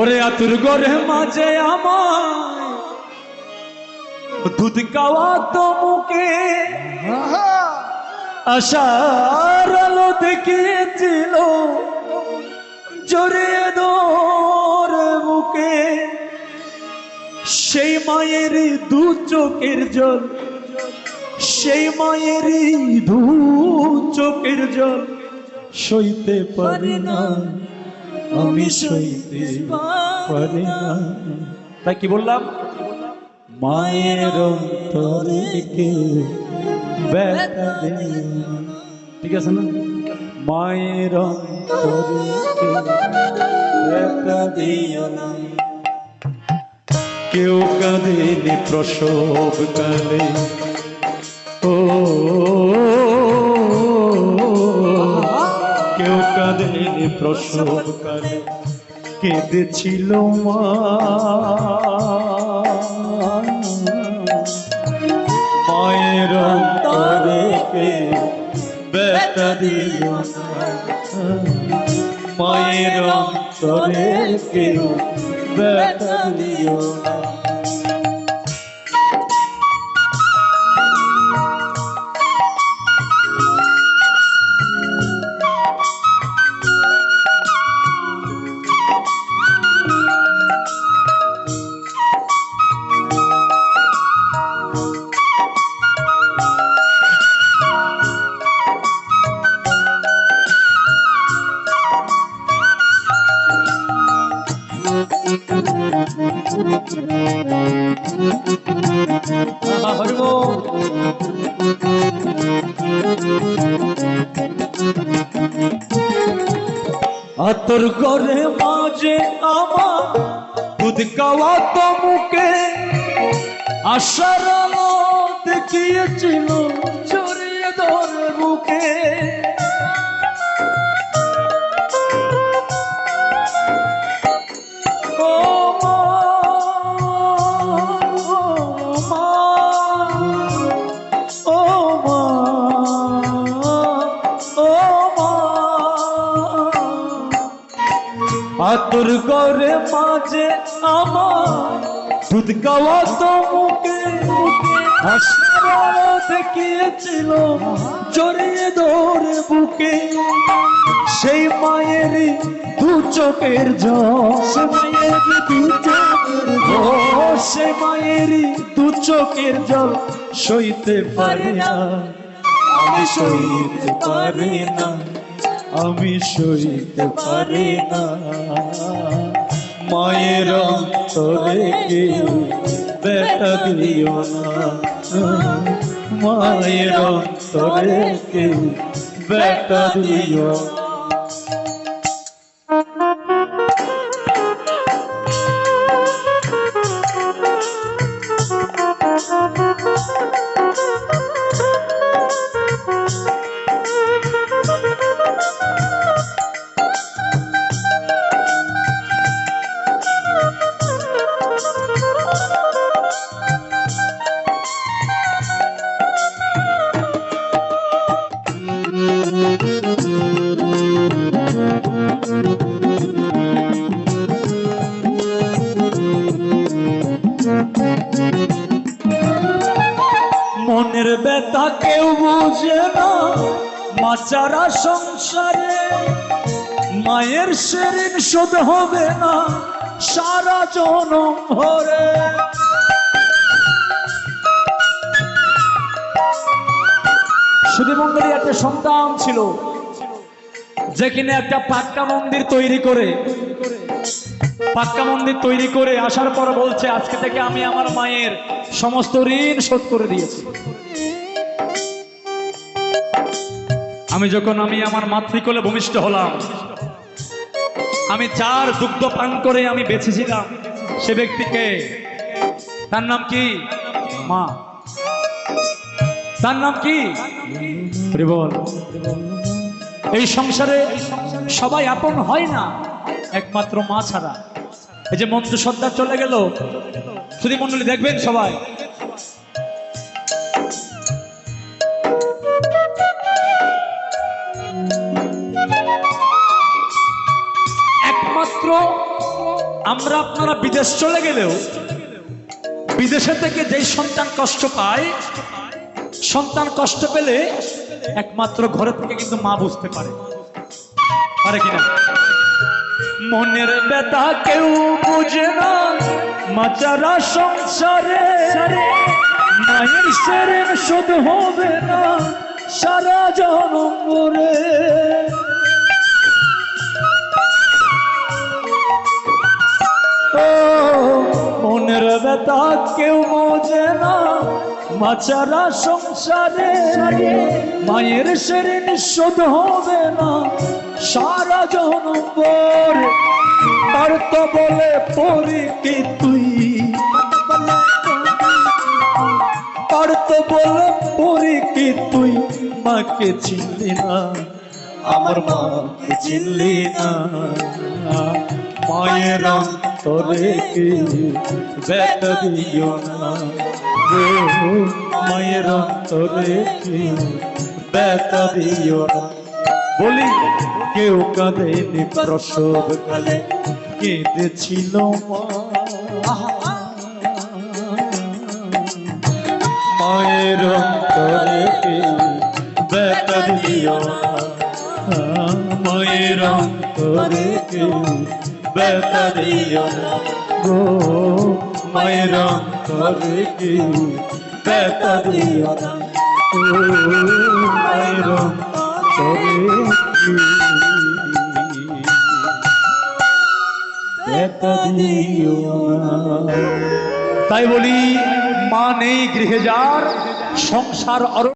ওরে আতুর ঘরে মাঝে আমায় দুধ খাওয়া তো মুখে আশার আলো দেখিয়েছিল জড়িয়ে ধরে বুকে সেই মায়েরই দু চোখের জল সেই মায়েরই দু চোখের জল সইতে পারি না আমি সইতে পারি না। তাই কি বললাম, মায়ের অন্তরে কেউ ব্যথা দেয়, ঠিক আছে না? মায়ের অন্তরে কেউ ব্যথা দিও না। কেউ কাঁদেনি প্রসব কালে, ও কেউ কাঁদেনি প্রসব কালে, কেঁদেছিল মা। মায়ের অন্তরে কেউ ব্যথা দিও না, মায়ের অন্তরে কেউ ব্যথা দিও না। আতর ঘরে মাঝে আমার দুধ খাওয়া তো মুখে আশার আলো দেখিয়েছিল জড়িয়ে ধরে বুকে। আতর ঘরে মাঝে আমার দুধ খাওয়া তো মুখে আশার আলো দেখিয়েছিল জড়িয়ে ধরে বুকে সেই মায়েরই দু চোখের জল, সেই মায়েরই দু চোখের জল সইতে পারি না আমি সইতে পারি না আমি সইতে পারি না। মায়ের অন্তরে কেউ ব্যথা দিও না, মায়ের অন্তরে কেউ ব্যথা দিও না। মনের ব্যথা কেউ বুঝে না মাচারা সংসারে, মায়ের শরীর শোধ হবে না সারা জনম ভরে। সুধীমঙ্গলী একটা সন্তান ছিল যে কিনা একটা পাক্কা মন্দির তৈরি করে আসার পর বলছে আজকে থেকে আমি আমার মায়ের সমস্ত ঋণ শোধ করে দিয়েছি। আমি আমার মাতৃকোলে ভূমিষ্ঠ হলাম, আমি যার দুগ্ধ পান করে আমি বেঁচেছিলাম সে ব্যক্তিকে, তার নাম কি? মা। তার নাম কি? বল। এই সংসারে সবাই আপন হয় না একমাত্র মা ছাড়া। এই যে মঞ্জু সর্দার চলে গেল, সুধী মণ্ডলী দেখবেন সবাই একমাত্র আমরা আপনারা বিদেশ চলে গেলেও বিদেশে থেকে যেই সন্তান কষ্ট পায়, সন্তান কষ্ট পেলে একমাত্র ঘরে থেকে কিন্তু মা বুঝতে পারে, পারে কিনা? মনের ব্যথা কেউ বুঝে না, মাচারা সংসারে মায়ের সেরেন শোধ হবে না সারা জনম রে। মনের ব্যথা কেউ বোঝে না, মাচারা সংসারে মায়ের সেরেন শোধ হবে না সারা জনম রে। আর তো বলে পড়ি কি তুই, আর তো বলে পড়ি কি তুই মাকে চিনলি না, আমার মাকে চিনলি না। মায়ের অন্তরে কি ব্যথা দিও না, মায়ের অন্তরে কি ব্যথা দিও না। বলি কেউ কাঁদেনি প্রসব কালে, কেঁদেছিল মা। মায়ের অন্তরে কি ব্যথা দিও না, মায়ের অন্তরে কি ব্যথা দিও না গো, মায়ের অন্তরে কি ব্যথা দিও না, মায়ের অন্তরে কি ব্যথা দিও না। তাই বলি মা নেই গৃহে যার, সংসার